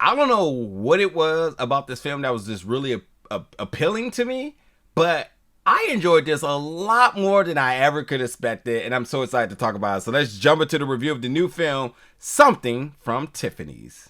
I don't know what it was about this film that was just really appealing to me, but I enjoyed this a lot more than I ever could expect it, and I'm so excited to talk about it. So let's jump into the review of the new film, Something from Tiffanys.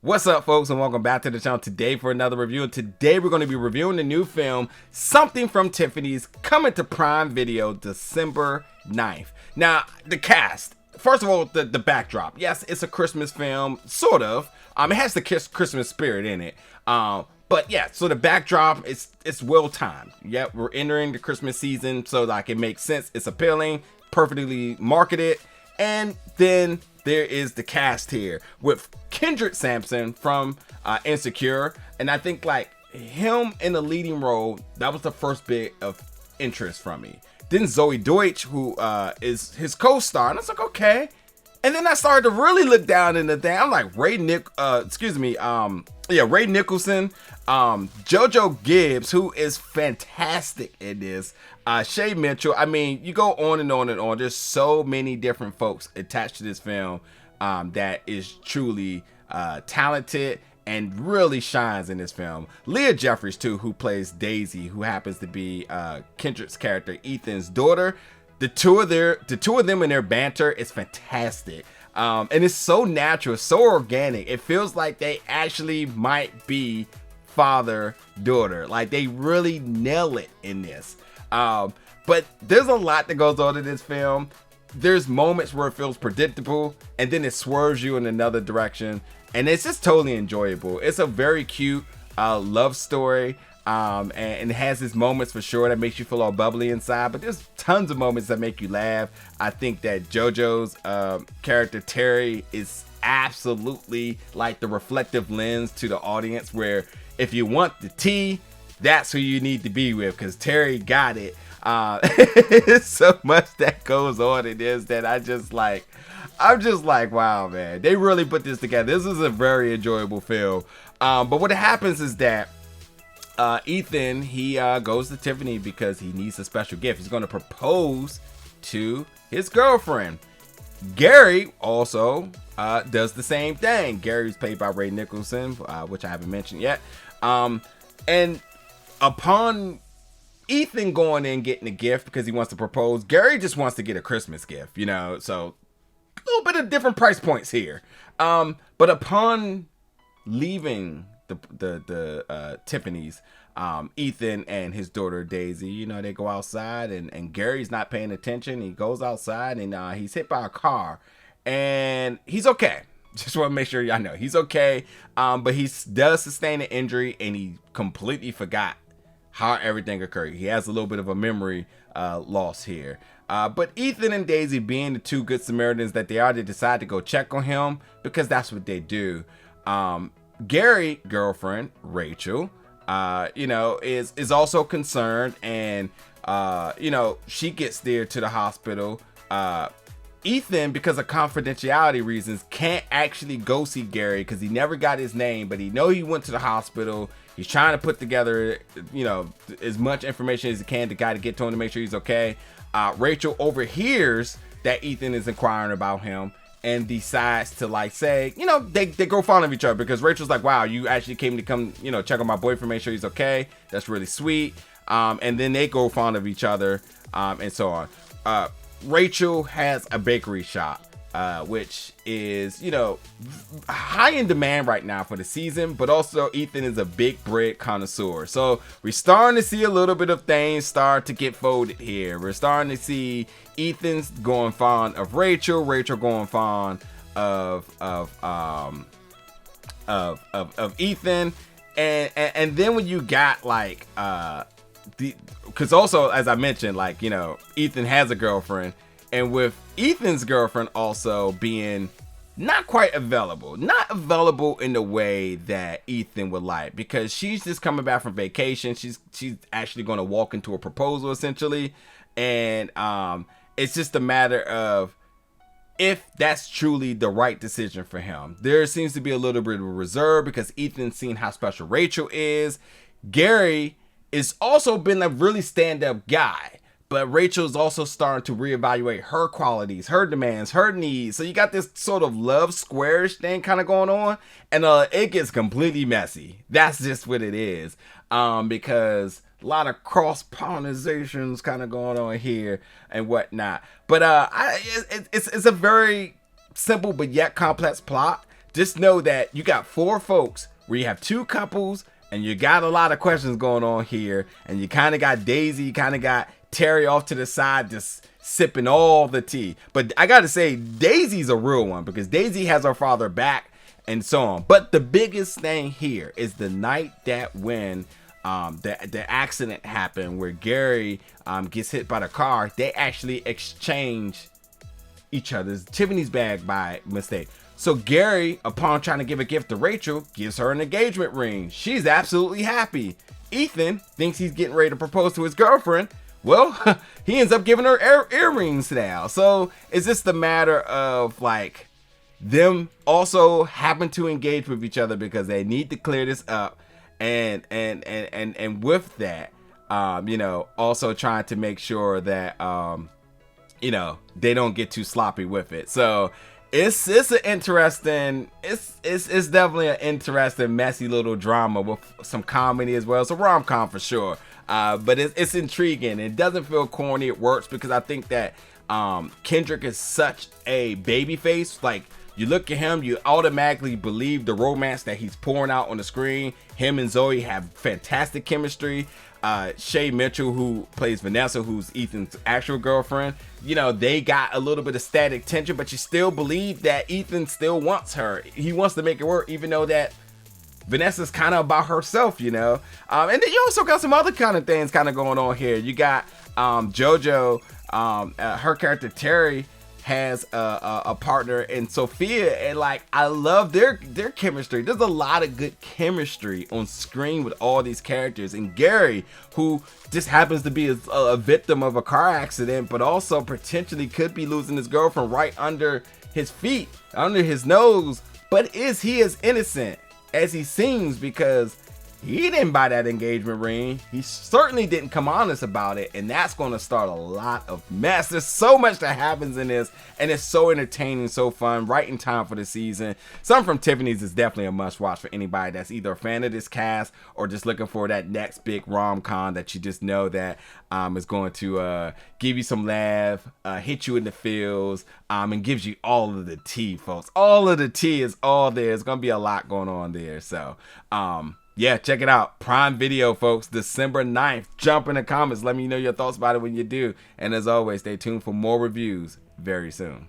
What's up, folks, and welcome back to the channel today for another review. And today we're going to be reviewing the new film, Something from Tiffanys, coming to Prime Video December 9th. Now, the cast. First of all, the backdrop. Yes, it's a Christmas film, sort of. It has the Christmas spirit in it. But yeah, so the backdrop, it's well timed. Yep, we're entering the Christmas season, so like it makes sense. It's appealing, perfectly marketed. And then there is the cast here with Kendrick Sampson from Insecure, and I think like him in the leading role, that was the first bit of interest from me. Then Zoey Deutch, who is his co-star, and I was like, okay. And then I started to really look down in the thing. I'm like, Ray Nicholson, JoJo Gibbs, who is fantastic in this. Shay Mitchell. I mean, you go on and on and on. There's so many different folks attached to this film that is truly talented and really shines in this film. Leah Jeffries too, who plays Daisy, who happens to be Kendrick's character, Ethan's daughter. The two of them and their banter is fantastic. And it's so natural, so organic. It feels like they actually might be father-daughter. Like they really nail it in this. But there's a lot that goes on in this film. There's moments where it feels predictable and then it swerves you in another direction, and it's just totally enjoyable. It's a very cute love story, and it has its moments for sure that makes you feel all bubbly inside, but there's tons of moments that make you laugh. I think that JoJo's character Terry is absolutely like the reflective lens to the audience, where if you want the tea, that's who you need to be with, because Terry got it. It's so much that goes on in this that I'm just like, wow, man, they really put this together. This is a very enjoyable film. But what happens is that Ethan, he goes to Tiffany because he needs a special gift. He's going to propose to his girlfriend. Gary also does the same thing. Gary's played by Ray Nicholson, which I haven't mentioned yet. And upon Ethan going in getting a gift because he wants to propose, Gary just wants to get a Christmas gift, you know, so a little bit of different price points here. But upon leaving the Tiffanys, Ethan and his daughter Daisy, you know, they go outside, and Gary's not paying attention. He goes outside and he's hit by a car, and he's okay. Just want to make sure y'all know he's okay. But he does sustain an injury, and he completely forgot how everything occurred. He has a little bit of a memory loss here. But Ethan and Daisy, being the two good Samaritans that they are, they decide to go check on him because that's what they do. Gary, girlfriend Rachel, you know, is also concerned, and you know, she gets there to the hospital. Ethan, because of confidentiality reasons, can't actually go see Gary because he never got his name, but he went to the hospital. He's trying to put together, you know, as much information as he can to get to him to make sure he's okay. Rachel overhears that Ethan is inquiring about him and decides to like say, you know, they go fond of each other, because Rachel's like, wow, you actually came to you know, check on my boyfriend, make sure he's okay. That's really sweet. And then they go fond of each other, and so on. Rachel has a bakery shop, which is, you know, high in demand right now for the season, but also Ethan is a big bread connoisseur. So we're starting to see a little bit of things start to get folded here. We're starting to see Ethan's going fond of Rachel, Rachel going fond of Ethan, and then when you got like because also, as I mentioned, like, you know, Ethan has a girlfriend, and with Ethan's girlfriend also being not quite available, not available in the way that Ethan would like, because she's just coming back from vacation. She's actually going to walk into a proposal essentially, and it's just a matter of if that's truly the right decision for him. There seems to be a little bit of a reserve because Ethan's seen how special Rachel is. Gary is also been a really stand-up guy, but Rachel's also starting to reevaluate her qualities, her demands, her needs. So you got this sort of love squarish thing kind of going on, and it gets completely messy. That's just what it is, because a lot of cross pollinations kind of going on here and whatnot. But it's a very simple but yet complex plot. Just know that you got 4 folks where you have 2 couples, and you got a lot of questions going on here, and you kind of got Daisy, you kind of got Terry off to the side just sipping all the tea. But I gotta say, Daisy's a real one, because Daisy has her father back and so on. But the biggest thing here is the night that when the accident happened, where Gary gets hit by the car, they actually exchange each other's Tiffany's bag by mistake. So Gary, upon trying to give a gift to Rachel, gives her an engagement ring. She's absolutely happy. Ethan thinks he's getting ready to propose to his girlfriend. Well, he ends up giving her earrings now. So is this the matter of like them also happen to engage with each other because they need to clear this up, and with that, you know, also trying to make sure that you know, they don't get too sloppy with it. So it's an interesting, it's definitely an interesting, messy little drama with some comedy as well. It's a rom-com for sure. But it's intriguing. It doesn't feel corny. It works because I think that Kendrick is such a baby face. Like, you look at him, you automatically believe the romance that he's pouring out on the screen. Him and Zoey have fantastic chemistry. Shay Mitchell, who plays Vanessa, who's Ethan's actual girlfriend, you know, they got a little bit of static tension, but you still believe that Ethan still wants her. He wants to make it work, even though that Vanessa's kind of about herself, you know. And then you also got some other kind of things kind of going on here. You got JoJo, her character Terry has a partner in Sophia, and like, I love their chemistry. There's a lot of good chemistry on screen with all these characters. And Gary, who just happens to be a victim of a car accident, but also potentially could be losing his girlfriend right under his feet, under his nose. But is he as innocent as he seems? Because he didn't buy that engagement ring. He certainly didn't come honest about it, and that's going to start a lot of mess. There's so much that happens in this, and it's so entertaining, so fun, right in time for the season. Something from Tiffanys is definitely a must-watch for anybody that's either a fan of this cast or just looking for that next big rom-com that you just know that is going to give you some laugh, hit you in the feels, and gives you all of the tea, folks. All of the tea is all there. There's going to be a lot going on there. So, yeah, check it out. Prime Video, folks, December 9th. Jump in the comments. Let me know your thoughts about it when you do. And as always, stay tuned for more reviews very soon.